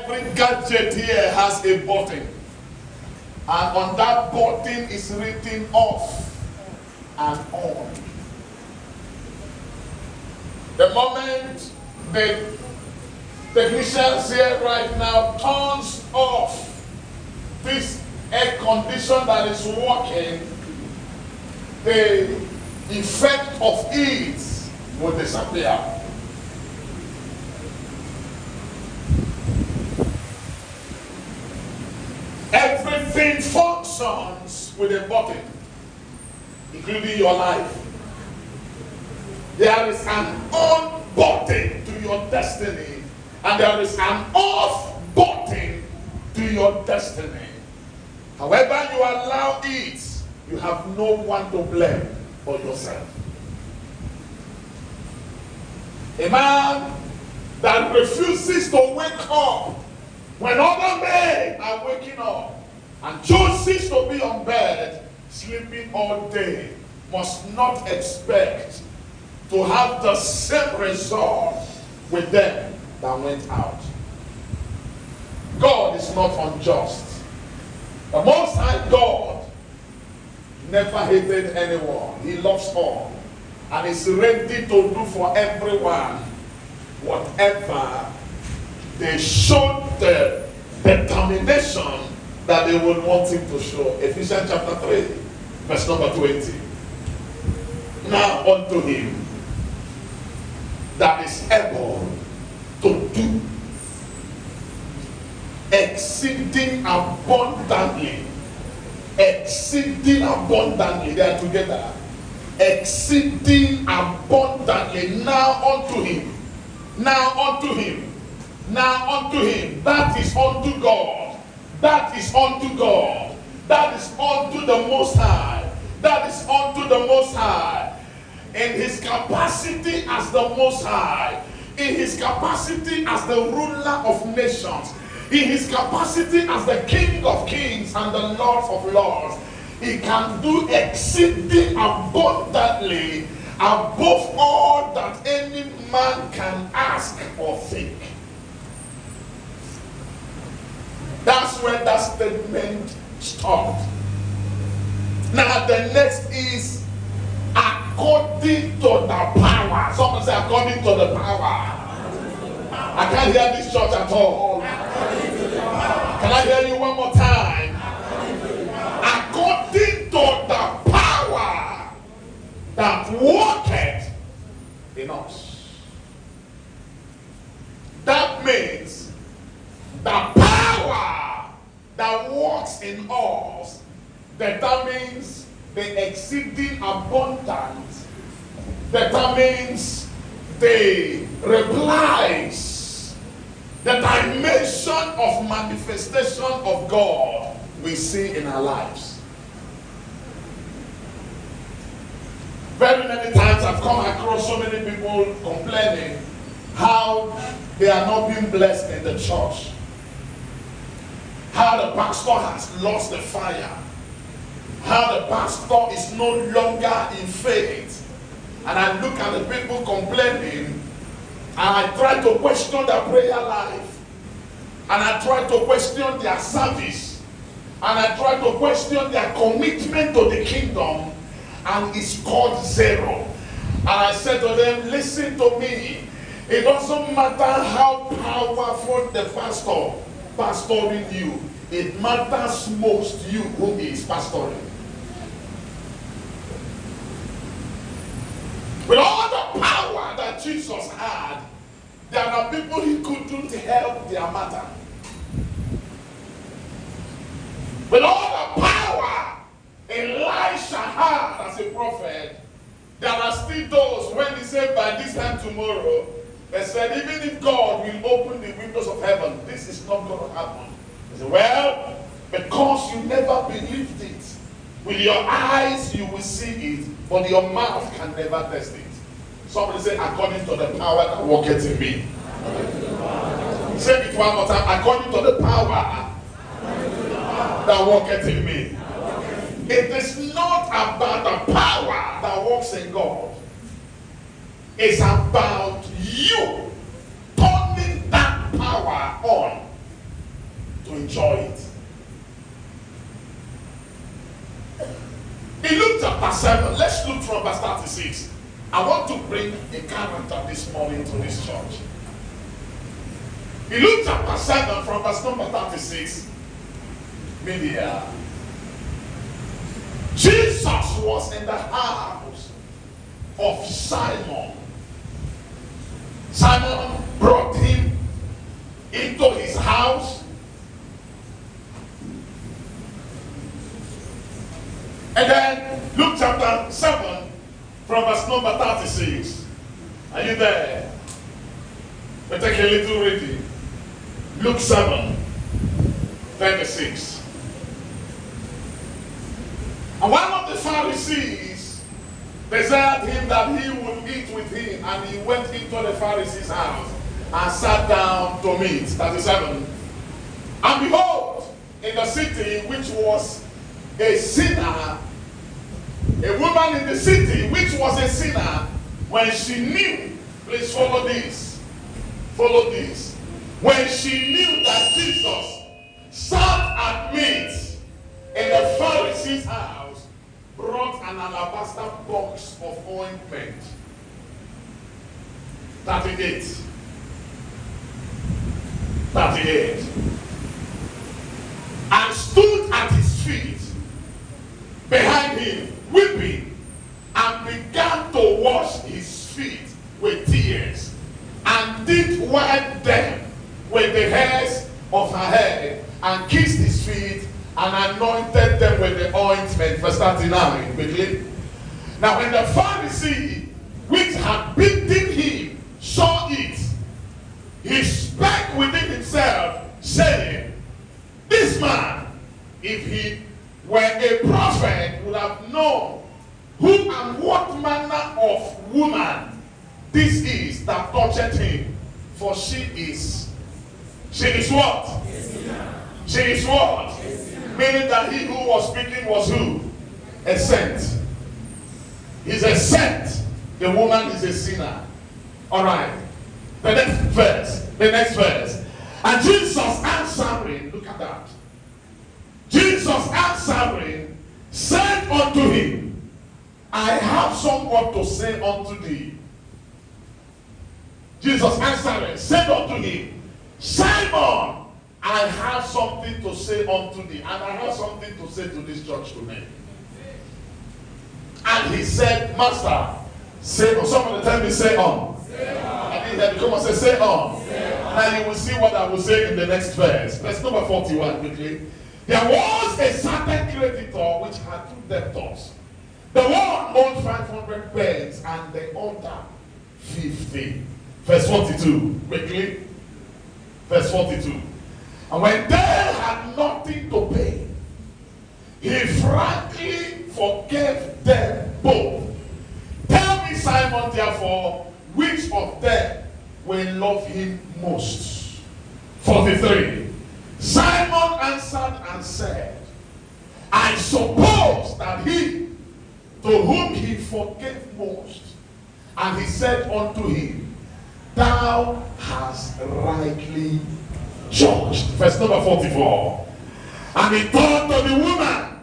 Every gadget here has a button. And on that button is written off and on. The moment the technicians here right now turns off this air condition that is working, the effect of it will disappear. Everything functions with a button, including your life. There is an on button to your destiny, and there is an off button to your destiny. However you allow it, you have no one to blame but yourself. A man that refuses to wake up when other men are waking up and chooses to be on bed, sleeping all day, must not expect to have the same result with them that went out. God is not unjust. The Most High God never hated anyone. He loves all and is ready to do for everyone whatever they showed the determination that they would want him to show. Ephesians chapter 3, verse number 20. Now unto him that is able to do exceeding abundantly, they are together, exceeding abundantly, now unto him, that is unto God, that is unto God, that is unto the Most High, that is unto the Most High, in his capacity as the Most High, in his capacity as the ruler of nations, in his capacity as the King of Kings and the Lord of Lords. He can do exceeding abundantly above all that any man can ask or think. That's where that statement stopped. Now the next is according to the power. Someone say according to the power. I can't hear this church at all. Can I hear you one more time? According to the power that worketh in us. That means the power that works in us determines the exceeding abundance, determines the replies, the dimension of manifestation of God we see in our lives. Very many times I've come across so many people complaining how they are not being blessed in the church, how the pastor has lost the fire, how the pastor is no longer in faith. And I look at the people complaining, and I try to question their prayer life, and I try to question their service, and I try to question their commitment to the kingdom, and it's called zero. And I said to them, listen to me, it doesn't matter how powerful the pastor pastoring you, it matters most you who is pastoring. With all the power that Jesus had, there are people who couldn't help their matter. With all the power Elisha had as a prophet, there are still those, when he said by this time tomorrow, they said even if God will open the windows of heaven, this is not going to happen. He said, well, because you never believed it. With your eyes you will see it, but your mouth can never test it. Somebody say, according to the power that worketh in me. Say it one more time. According to the power that worketh in me. It is not about the power that works in God. It's about you turning that power on enjoy it. In Luke chapter 7, let's look from verse 36. I want to bring a character this morning to this church. In Luke chapter 7, from verse number 36, media. Jesus was in the house of Simon. Simon brought him into his house. And then Luke chapter 7 from verse number 36. Are you there? We'll take a little reading. Luke 7, 36. And one of the Pharisees desired him that he would eat with him, and he went into the Pharisee's house and sat down to meat. 37. And behold, in the city which was a sinner, a woman in the city which was a sinner, when she knew, please follow this, when she knew that Jesus sat at meat in the Pharisee's house, brought an alabaster box of ointment. 38. And stood at his feet behind him, weeping, and began to wash his feet with tears, and did wipe them with the hairs of her head, and kissed his feet, and anointed them with the ointment. Verse 39, quickly. Now when the Pharisee which had beaten him saw it, he spake within himself, saying, this man, if he were a prophet, would have known who and what manner of woman this is that toucheth him. For she is what? She is what? Meaning that he who was speaking was who? A saint. He's a saint. The woman is a sinner. Alright. The next verse. And Jesus answering, look at that. Jesus answering said unto him, I have somewhat to say unto thee. Jesus answering said unto him, Simon, I have something to say unto thee. And I have something to say to this church today. And he said, Master, say on. Somebody tell me, say on. Say on. I didn't hear you. Come on, say on. Say on. Now you will see what I will say in the next verse. Verse number 41, quickly. There was a certain creditor which had two debtors. The one owned 500 pence and the other 50. Verse 42, quickly. Verse 42. And when they had nothing to pay, he frankly forgave them both. Tell me, Simon, therefore, which of them will love him most? 43. Simon answered and said, I suppose that he to whom he forgave most. And he said unto him, thou hast rightly judged. Verse number 44. And he turned to the woman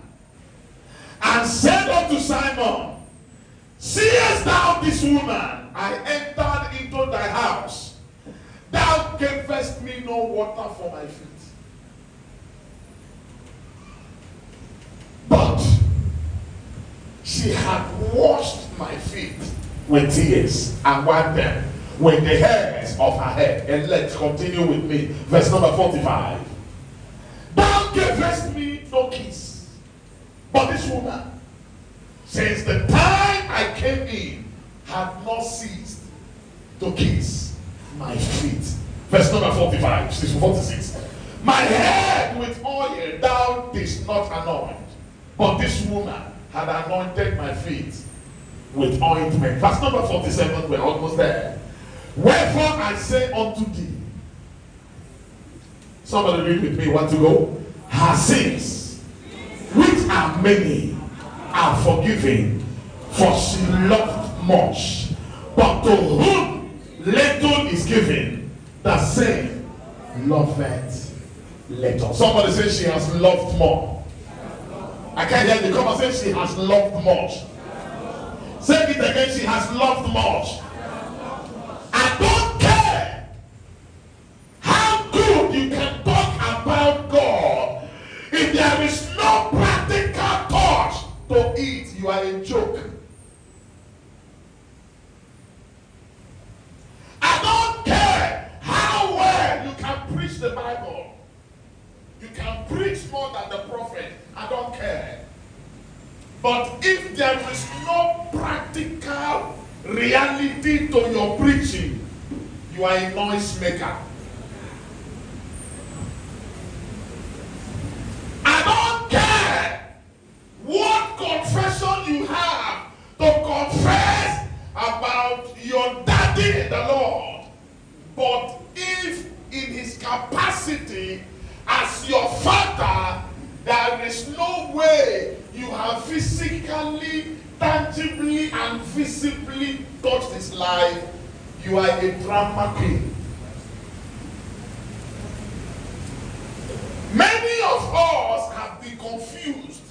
and said unto Simon, seest thou this woman? I entered into thy house. Thou gavest me no water for my feet, but she had washed my feet with tears and wiped them with the hairs of her head. And let's continue with me. Verse number 45. Thou gavest me no kiss, but this woman, since the time I came in, had not ceased to kiss my feet. Verse number 45, 46. My head with oil thou didst not anoint, but this woman had anointed my feet with ointment. Verse number 47, we're almost there. Wherefore I say unto thee, somebody read with me, want to go? Her sins, which are many, are forgiven, for she loved much. But to whom little is given, the same loveth little. Somebody says she has loved more. I can't hear you. Come on, say she has loved much. Say it again, she has loved much. I don't care how good you can talk about God. If there is no practical touch to it, you are a joke. I don't care how well you can preach the Bible. You can preach more than the prophet. I don't care. But if there is no practical reality to your preaching, you are a noise maker. I don't care what confession you have to confess about your daddy in the Lord. But if in his capacity as your father, there is no way you have physically, tangibly, and visibly touched his life, you are a drama queen. Many of us have been confused,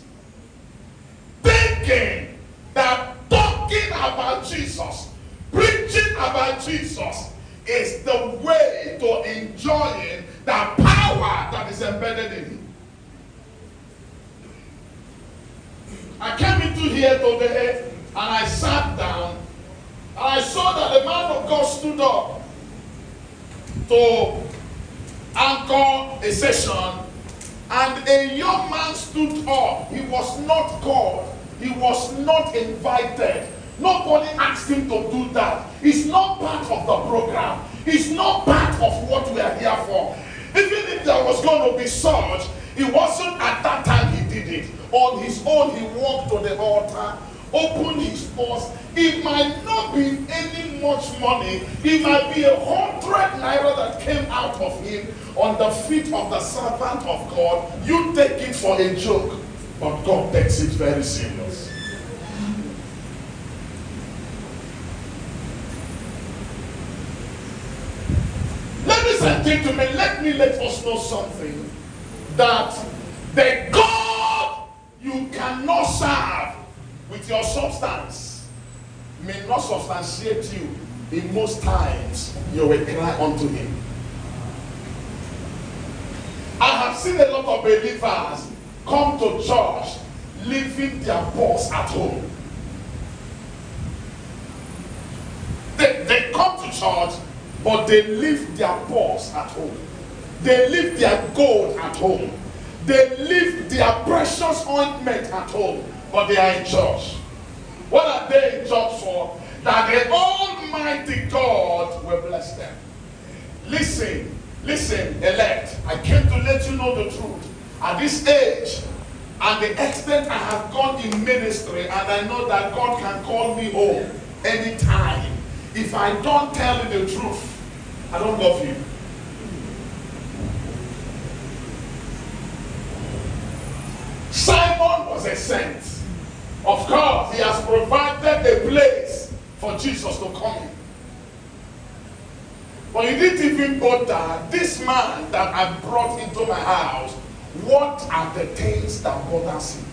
thinking that talking about Jesus, preaching about Jesus, is the way to enjoying the power that is embedded in him. I came into here today and I sat down and I saw that the man of God stood up to anchor a session, and a young man stood up. He was not called. He was not invited. Nobody asked him to do that. It's not part of the program. It's not part of what we are here for. Even if there was going to be such, it wasn't at that time he did it. On his own, he walked to the altar, opened his purse. It might not be any much money. It might be 100 naira that came out of him on the feet of the servant of God. You take it for a joke, but God takes it very serious. Ladies and gentlemen, let us know something. That the God you cannot serve with your substance may not substantiate you. In most times, you will cry unto him. I have seen a lot of believers come to church leaving their purse at home. They come to church, but they leave their purse at home. They leave their gold at home. They leave their precious ointment at home, but they are in church. What are they in church for? That the Almighty God will bless them. Listen, elect. I came to let you know the truth. At this age, and the extent I have gone in ministry, and I know that God can call me home anytime. If I don't tell you the truth, I don't love you. Simon was a saint. Of course, he has provided a place for Jesus to come in. But he didn't even bother this man that I brought into my house. What are the things that bothers him?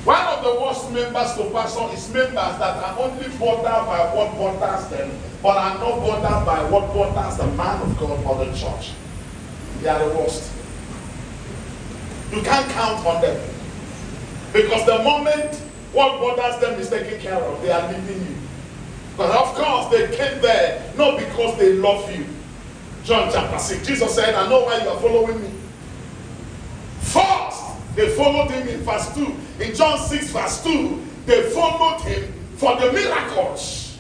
One of the worst members to pastor is members that are only bothered by what bothers them, but are not bothered by what bothers the man of God or the church. They are the worst. You can't count on them. Because the moment what bothers them is taken care of, they are leaving you. But of course, they came there not because they love you. John chapter 6, Jesus said, I know why you are following me. First, they followed him in verse 2. In John 6 verse 2, they followed him for the miracles.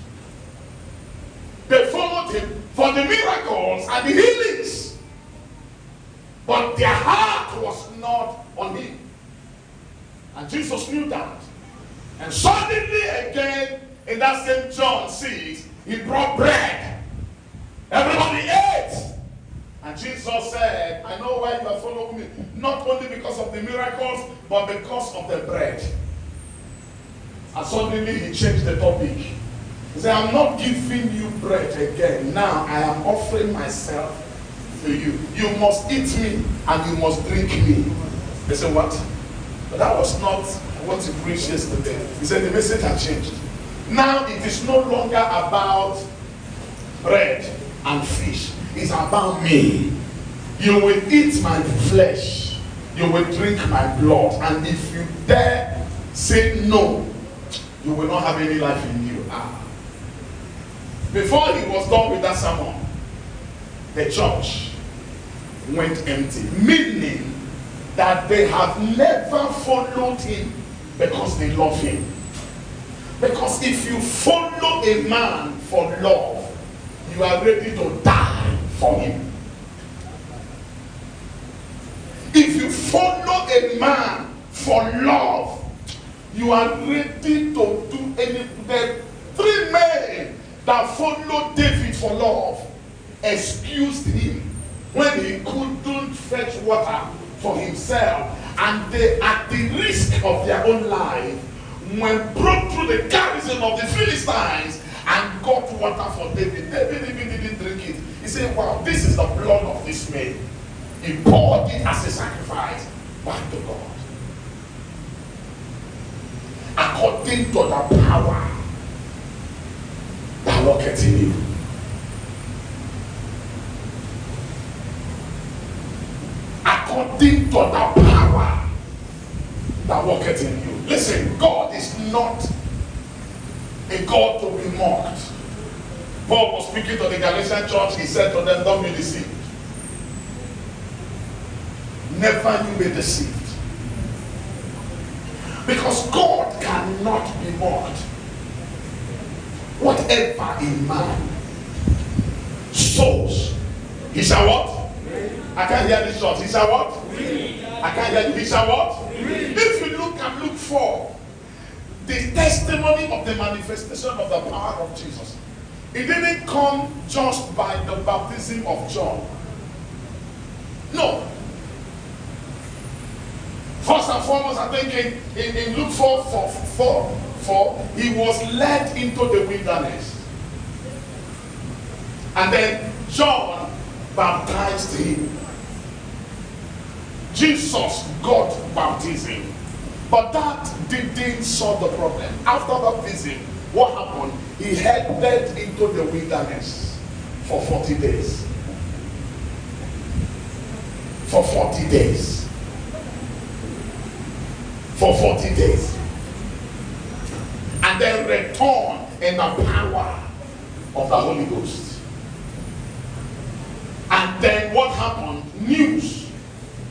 They followed him for the miracles and the healings. But their heart was not on him. And Jesus knew that. And suddenly again, in that same John 6, he brought bread. Everybody ate. And Jesus said, I know why you are following me. Not only because of the miracles, but because of the bread. And suddenly he changed the topic. He said, I'm not giving you bread again. Now I am offering myself to you. You must eat me and you must drink me. They said, what? But that was not what he preached yesterday. He said the message had changed. Now it is no longer about bread and fish. It's about me. You will eat my flesh. You will drink my blood. And if you dare say no, you will not have any life in you. Before he was done with that sermon, the church went empty. Meaning that they have never followed him because they love him. Because if you follow a man for love, you are ready to die for him. If you follow a man for love, you are ready to do anything. The 3 men that followed David for love excused him when he couldn't fetch water for himself, and they, at the risk of their own life, went broke through the garrison of the Philistines and got water for David. David even didn't drink it. He said, wow, this is the blood of this man. He poured it as a sacrifice back to God. According to the power that worketh in you. According to the power that worketh in you. Listen, God is not a God to be mocked. Paul was speaking to the Galatian church. He said to them, don't be deceived. Never you be deceived. Because God cannot be mocked. Whatever a man sows, he shall what? I can't hear this short. He shall what? I can't hear you. He shall what? If you look at Luke 4, the testimony of the manifestation of the power of Jesus, it didn't come just by the baptism of John. No. First and foremost, I think in Luke 4, he was led into the wilderness. And then John baptized him. Jesus got baptism. But that didn't solve the problem. After baptism, what happened? He headed into the wilderness for 40 days. For 40 days. For 40 days. And then return in the power of the Holy Ghost. And then what happened? News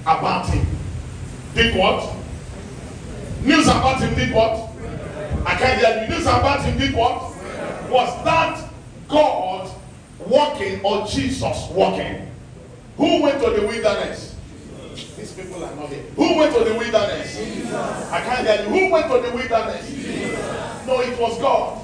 about him did what? News about him did what? I can't hear you. News about him did what? Was that God walking or Jesus walking? Who went to the wilderness? These people are not here. Who went to the wilderness? Jesus. I can't hear you. Who went to the wilderness? Jesus. No, it was God.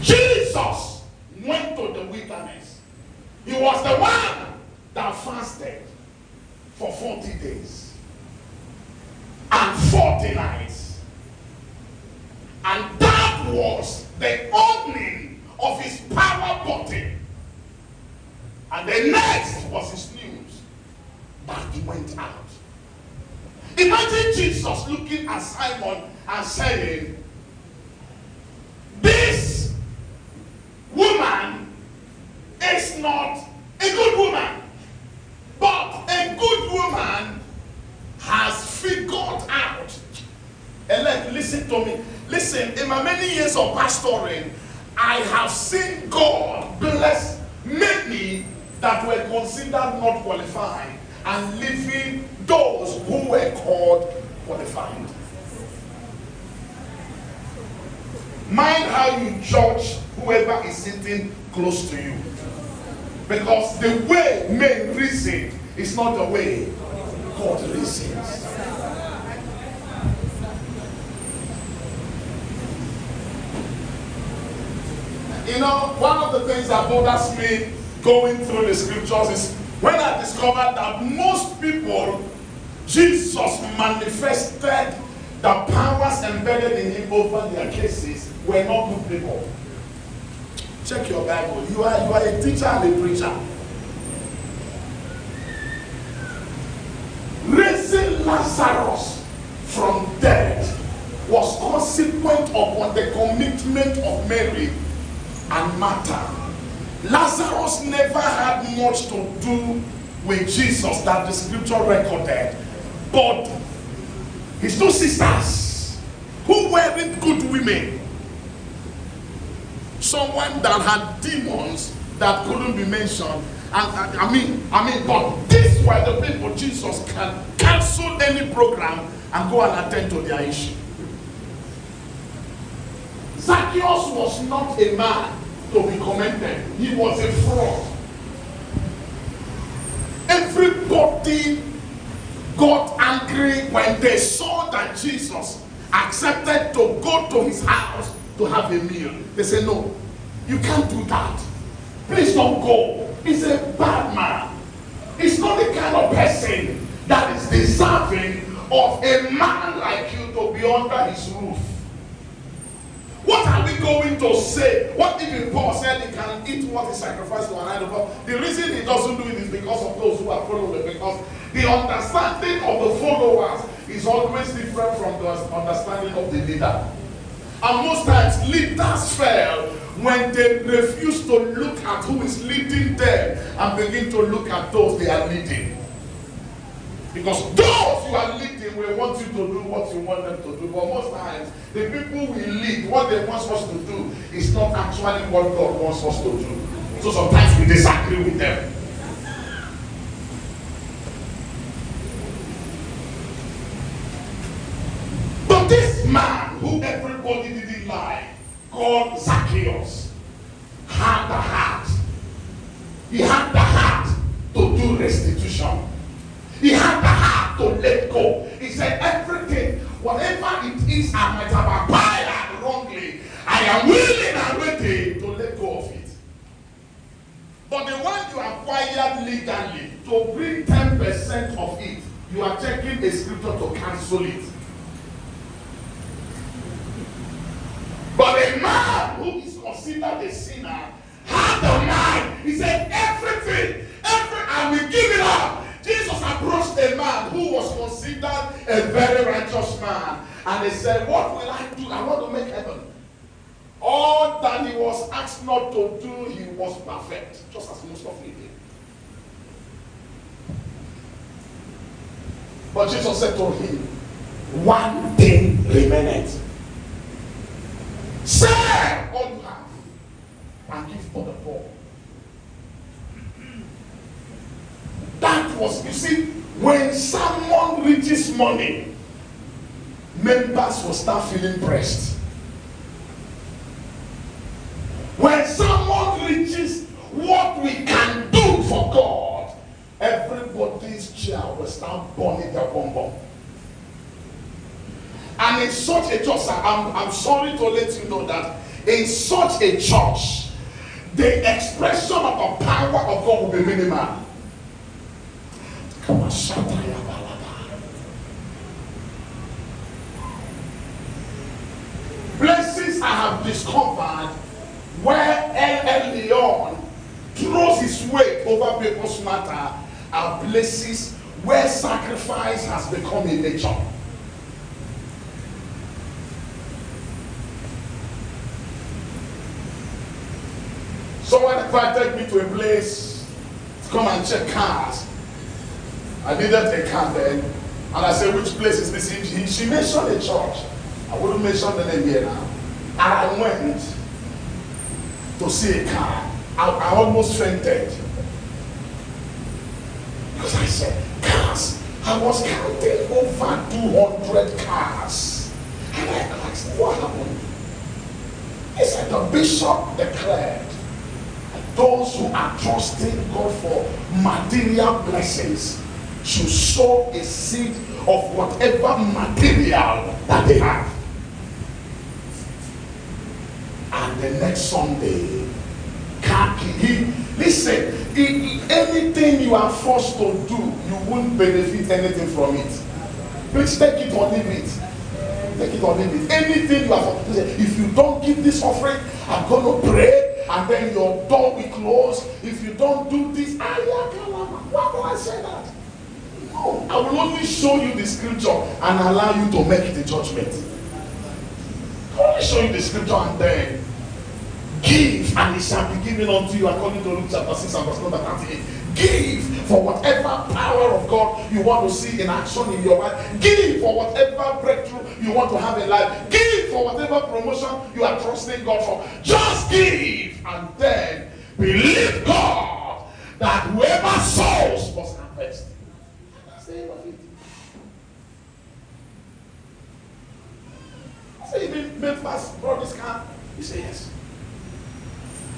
Jesus went to the wilderness. He was the one that fasted for 40 days and 40 nights. And that was the opening of his power body. And the next was his news that went out. Imagine Jesus looking at Simon and saying, this woman is not a good woman, but a good woman has figured out. And listen to me. Listen, in my many years of pastoring, I have seen God bless many that were considered not qualified and leaving those who were called qualified. Mind how you judge whoever is sitting close to you. Because the way men reason is not the way God reasons. You know, one of the things that bothers me going through the scriptures is when I discovered that most people Jesus manifested the powers embedded in him over their cases were not good people. Check your Bible. You are a teacher and a preacher. Raising Lazarus from dead was consequent upon the commitment of Mary and Martha. Lazarus never had much to do with Jesus that the scripture recorded, but his two sisters, who weren't good women, someone that had demons that couldn't be mentioned, and I mean, but these were the people Jesus can cancel any program and go and attend to their issue. Zacchaeus was not a man to be commended. He was a fraud. Everybody got angry when they saw that Jesus accepted to go to his house to have a meal. They said, no, you can't do that. Please don't go. He's a bad man. He's not the kind of person that is deserving of a man like you to be under his roof. What are we going to say? What if Paul said he can eat what is sacrificed to an idol? The reason he doesn't do it is because of those who are following, because the understanding of the followers is always different from the understanding of the leader. And most times leaders fail when they refuse to look at who is leading them and begin to look at those they are leading. Because those you are leading will want you to do what you want them to do. But most times, the people we lead, what they want us to do is not actually what God wants us to do. So sometimes we disagree with them. But this man, who everybody didn't like, called Zacchaeus, had the heart. He had the heart to do restitution. He had the heart to let go. He said, everything, whatever it is I might have acquired wrongly, I am willing and ready to let go of it. But the one you acquired legally, to bring 10% of it, you are checking a scripture to cancel it. But a man who is considered a sinner had the mind. He said, everything, I will give it up. Jesus approached a man who was considered a very righteous man. And he said, what will I do? I want to make heaven. All that he was asked not to do, he was perfect. Just as most of you did. But Jesus said to him, one thing remaineth. Sell all you have and give for the poor. That was, you see, when someone reaches money, members will start feeling pressed. When someone reaches what we can do for God, everybody's chair will start burning their bum bum. And in such a church, I'm sorry to let you know that in such a church, the expression of the power of God will be minimal. Places I have discovered where El Leon throws his weight over people's matter are places where sacrifice has become a nature. Someone invited me to a place to come and check cars. I needed a car then, and I said, which place is this? She mentioned a church. I wouldn't mention the name here now. And I went to see a car. I almost fainted. Because I said, cars. I was counting over 200 cars. And I asked, what happened? He said, the bishop declared, those who are trusting God for material blessings should sow a seed of whatever material that they have. And the next Sunday, listen, Anything you are forced to do, you won't benefit anything from it. Please take it or leave it. Take it or leave it. Anything you are forced to say, if you don't give this offering, I'm going to pray, and then your door will close. If you don't do this, why do I say that? No, I will only show you the scripture and allow you to make the judgment. I will only show you the scripture and then give, and it shall be given unto you, according to Luke chapter 6 and verse number 38. Give for whatever power of God you want to see in action in your life. Give for whatever breakthrough you want to have in life. Give for whatever promotion you are trusting God for. Just give, and then believe God that whoever sows must harvest. That's the end of it. Say, even Memphis brought this car. You say yes.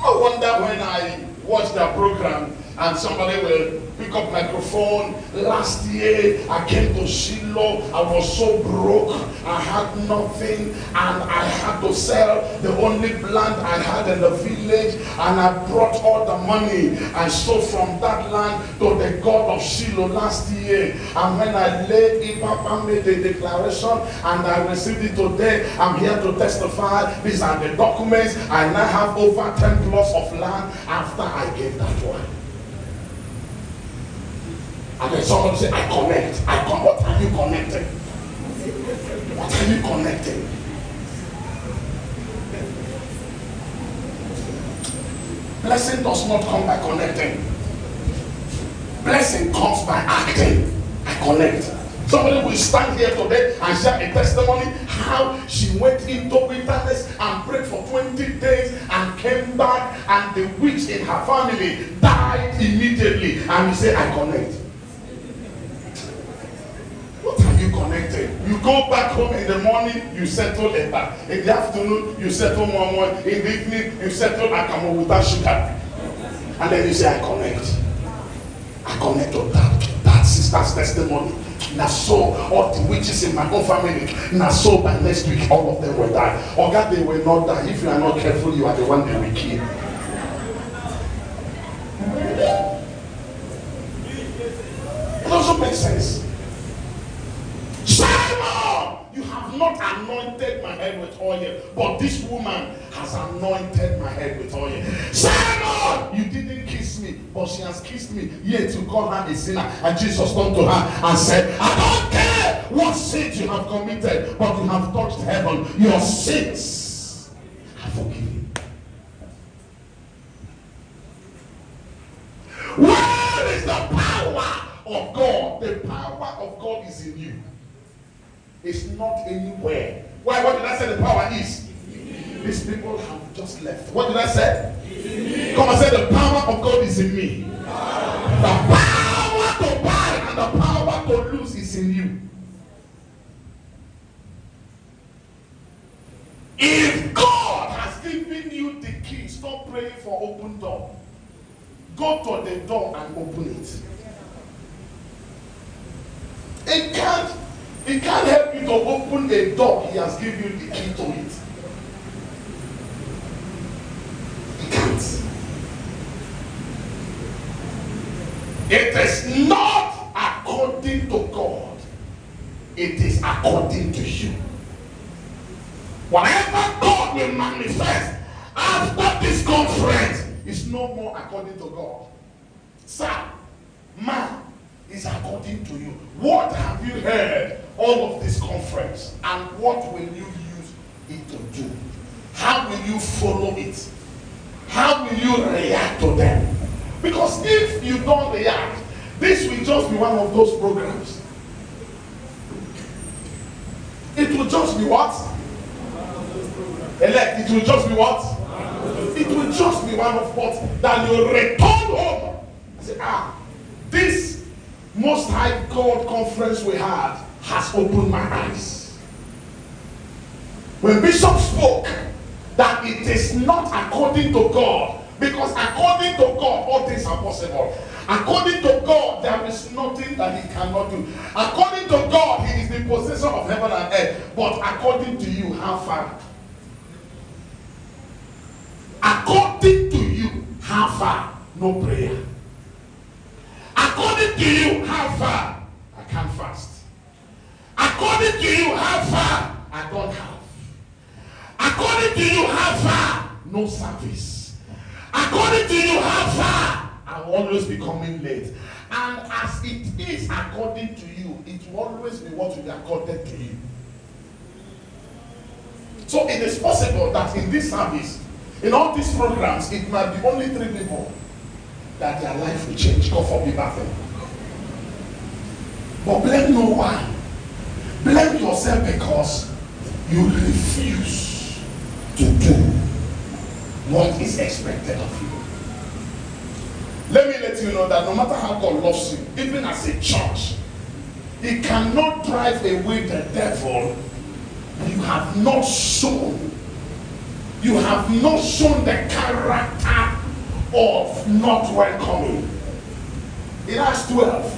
I wonder when I watch that program and somebody will pick up microphone. Last year I came to Shiloh. I was so broke. I had nothing, and I had to sell the only land I had in the village, and I brought all the money and sold from that land to the God of Shiloh last year. And when I laid Papa made the declaration and I received it today, I'm here to testify. These are the documents. I now have over 10 plots of land after I gave that one. And then somebody say, I connect. What are you connecting? What are you connecting? Blessing does not come by connecting. Blessing comes by acting. I connect. Somebody will stand here today and share a testimony how she went into wilderness and prayed for 20 days and came back, and the witch in her family died immediately. And you say, I connect. What are you connected? You go back home in the morning, you settle a back. In the afternoon, you settle more. In the evening, you settle akamo without sugar. And then you say, I connect. I connect to that sister's testimony. Now so all the witches in my own family, now so by next week all of them will die. Or God, they will not die. If you are not careful, you are the one they will kill. It also makes sense. Simon, you have not anointed my head with oil, but this woman has anointed my head with oil. Simon, you didn't kiss me, but she has kissed me, yet you call her a sinner. And Jesus turned to her and said, I don't care what sins you have committed, but you have touched heaven. Your sins are forgiven. Where is the power of God? The power of God is in you. It's not anywhere. Why? What did I say the power is? These people have just left. What did I say? Come and say the power of God is in me. The power to buy and the power to lose is in you. If God has given you the key, stop praying for open door. Go to the door and open it. It can't help you to open a door. He has given you the key to it. It can't. It is not according to God. It is according to you. Whatever God will manifest after this conference is no more according to God. Sir, man, is according to you. What have you heard all of this conference, and what will you use it to do? How will you follow it? How will you react to them? Because if you don't react, this will just be one of those programs. It will just be what? Elect. It will just be what? It will just be one of what? That you return home and say, this Most High God conference we had has opened my eyes. When Bishop spoke that it is not according to God, because according to God all things are possible. According to God there is nothing that he cannot do. According to God he is the possessor of heaven and earth. But according to you, how far? According to you, how far? No prayer. According to you, how far? I can't fast. According to you, how far? I don't have. According to you, how far? No service. According to you, how far? I will always be coming late. And as it is according to you, it will always be what will be accorded to you. So it is possible that in this service, in all these programs, it might be only 3 people that their life will change. God forbid that thing. But blame no one. Blame yourself because you refuse to do what is expected of you. Let me let you know that no matter how God loves you, even as a church, He cannot drive away the devil. You have not shown the character of not welcoming. In Acts 12,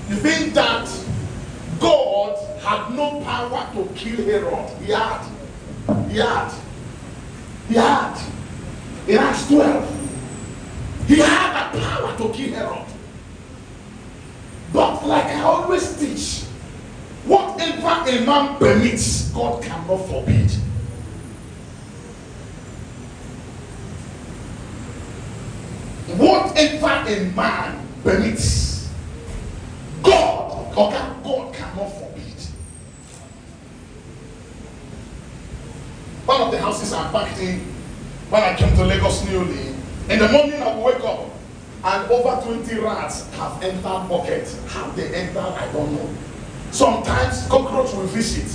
you think that God had no power to kill Herod? He had. In Acts 12, he had the power to kill Herod. But like I always teach, whatever a man permits, God cannot forbid. Whatever a man permits, God cannot forbid. One of the houses I packed in when I came to Lagos newly, in the morning I will wake up and over 20 rats have entered bucket. How they enter, I don't know. Sometimes cockroach will visit.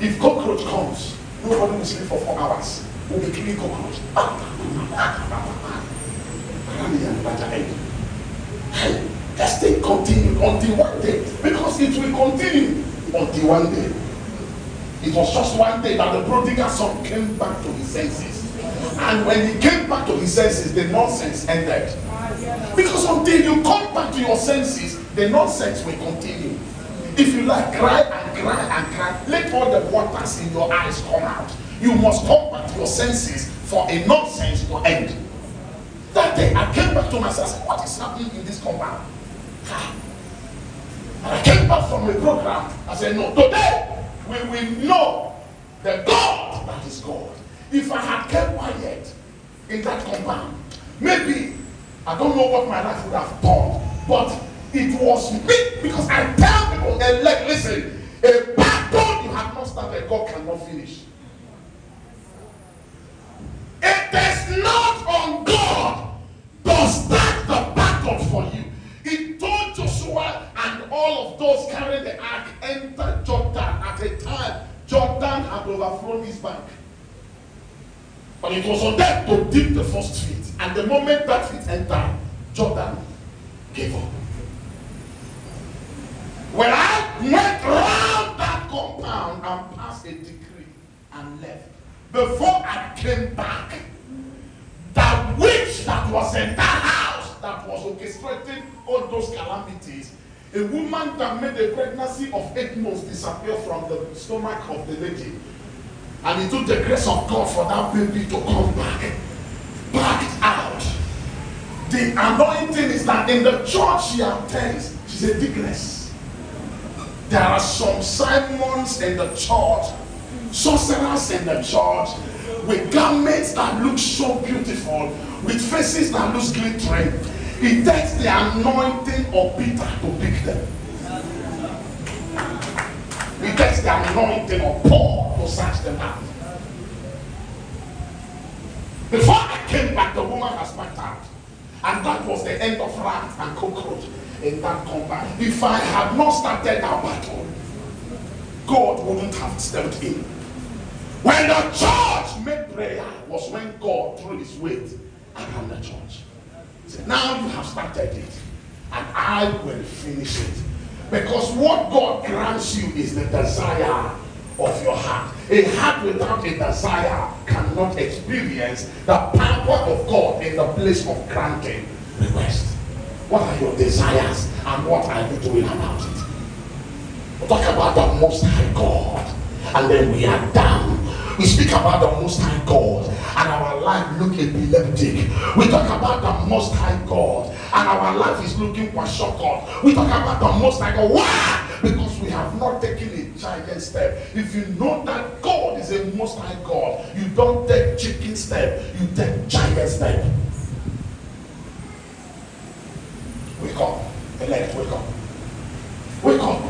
If cockroach comes, nobody will sleep for 4 hours. We'll be killing cockroach. Hey, this thing continued until one day, because it will continue until one day. It was just one day that the prodigal son came back to his senses. And when he came back to his senses, the nonsense ended. Because until you come back to your senses, the nonsense will continue. If you like, cry and cry and cry, let all the waters in your eyes come out. You must come back to your senses for a nonsense to end. That day, I came back to myself and said, what is happening in this compound? And I came back from the program. I said, no, today we will know the God that is God. If I had kept quiet in that compound, maybe I don't know what my life would have done, but it was me, because I tell people, listen, a battle you have not started, God cannot finish. It is not on God to start the battle for you. He told Joshua and all of those carrying the ark enter Jordan at a time Jordan had overflown his bank. But it was on them to dip the first feet. And the moment that feet entered, Jordan gave up. When I went around that compound and passed a decree and left, before I came back, that witch that was in that house that was orchestrating all those calamities, a woman that made a pregnancy of 8 months disappear from the stomach of the lady. And it took the grace of God for that baby to come back out. The anointing is that in the church she attends, she's a deaconess. There are some Simons in the church, sorcerers in the church, with garments that look so beautiful, with faces that look glittering. It takes the anointing of Peter to pick them. It takes the anointing of Paul to search them out. Before I came back, the woman has backed out. And that was the end of rat and cockroach in that compound. If I had not started that battle, God wouldn't have stepped in. When the church made prayer was when God threw his weight around the church. He said, now you have started it, and I will finish it. Because what God grants you is the desire of your heart. A heart without a desire cannot experience the power of God in the place of granting request. What are your desires and what are you doing about it? We talk about the Most High God, and then we are down. We speak about the Most High God and our life look epileptic. We talk about the Most High God and our life is looking for shortcut. We talk about the Most High God. Why? Because we have not taken a giant step. If you know that God is a Most High God, you don't take chicken step, you take giant step. Wake up, elect, wake up. Wake up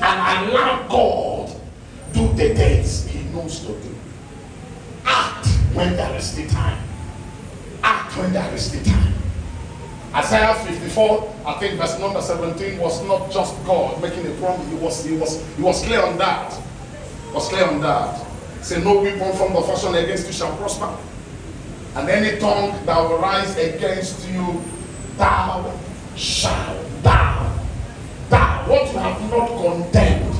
and allow God do the things He knows to do. Act when there is the time. Act when there is the time. Isaiah 54, I think verse number 17, was not just God making a promise. He was clear on that. Was clear on that. Say, no weapon from the fashion against you shall prosper, and any tongue that will rise against you, thou shalt thou. What you have not condemned,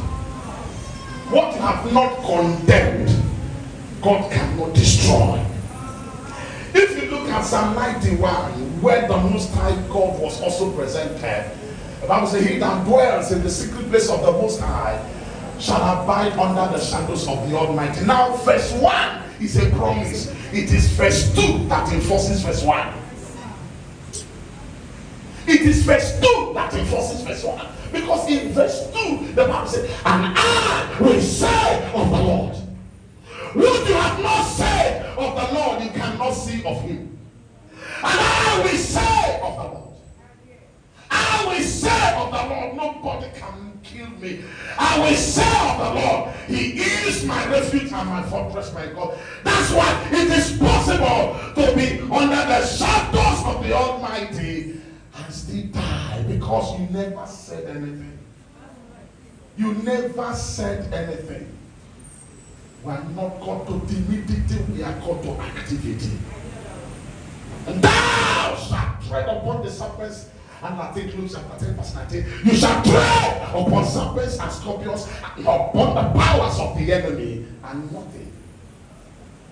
what you have not condemned, God cannot destroy. If you look at Psalm 91, where the Most High God was also presented, the Bible says, he that dwells in the secret place of the Most High shall abide under the shadows of the Almighty. Now, verse 1 is a promise. It is verse 2 that enforces verse 1. It is verse 2 that enforces verse 1. Because in verse 2, the Bible says, and I will say of the Lord. What you have not said of the Lord, you cannot see of him. And I will say of the Lord. I will say of the Lord, nobody can kill me. I will say of the Lord, he is my refuge and my fortress, my God. That's why it is possible to be under the shadows of the Almighty and still die, because you never said anything. You never said anything. We are not called to timidity, we are called to activity. And thou shalt tread upon the serpents, and I think Luke chapter 10 verse 19, you shall tread upon serpents and scorpions, and upon the powers of the enemy, and nothing.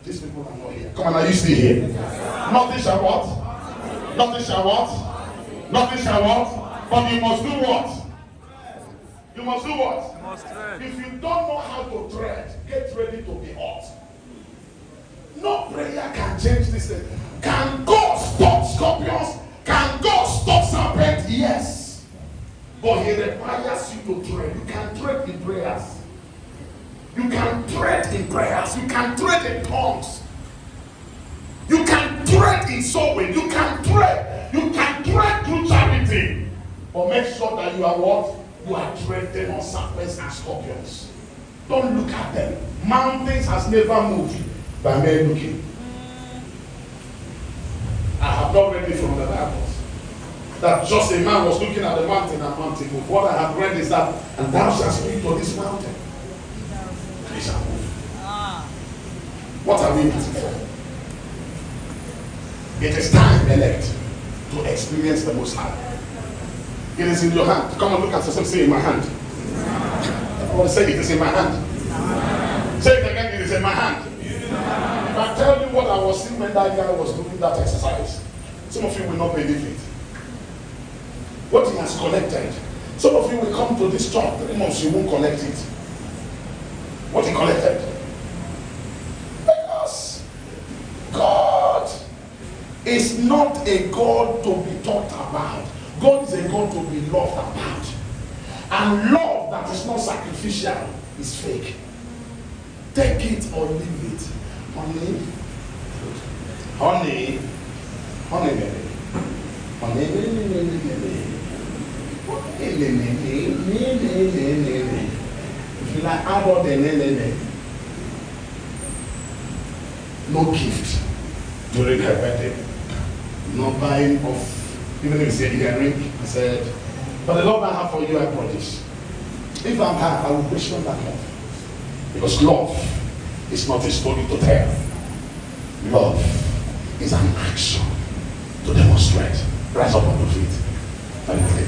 These people are not here. Come on, are you still here? Yes. Nothing shall what? Nothing shall what? Nothing shall what? But you must do what? You must do what? You must tread. If you don't know how to tread, get ready to be hot. No prayer can change this thing. Can God stop scorpions? Can God stop serpents? Yes. But he requires you to tread. You can tread in prayers. You can tread in prayers. You can tread in tongues. You can tread in sowing. You can tread. You can tread through charity. But make sure that you are what? You are treading on serpents and scorpions. Don't look at them. Mountains has never moved by men looking. I have not read it from the Bible that just a man was looking at the mountain and mountain moved. What I have read is that, and thou shalt speak to this mountain, and it shall move. What are we waiting for? It is time, elect, to experience the Most High. It is in your hand. Come and look at yourself. Say, in my hand. I want to say, it is in my hand. Say it again. It is in my hand. If I tell you what I was seeing when that guy was doing that exercise, some of you will not believe it. What he has collected. Some of you will come to this church 3 months, you won't collect it. What he collected. Because God is not a God to be talked about. God is a God to be loved about. And love that is not sacrificial is fake. Take it or leave it. Honey, honey, honey, if you like add all the no gift during her birthday. No buying of, even if it's a earring. I said, but the love I have for you I produce. If I'm her, I will question that love. Because love is not a story to tell. Love is an action to demonstrate. Rise up on your feet. Thank you.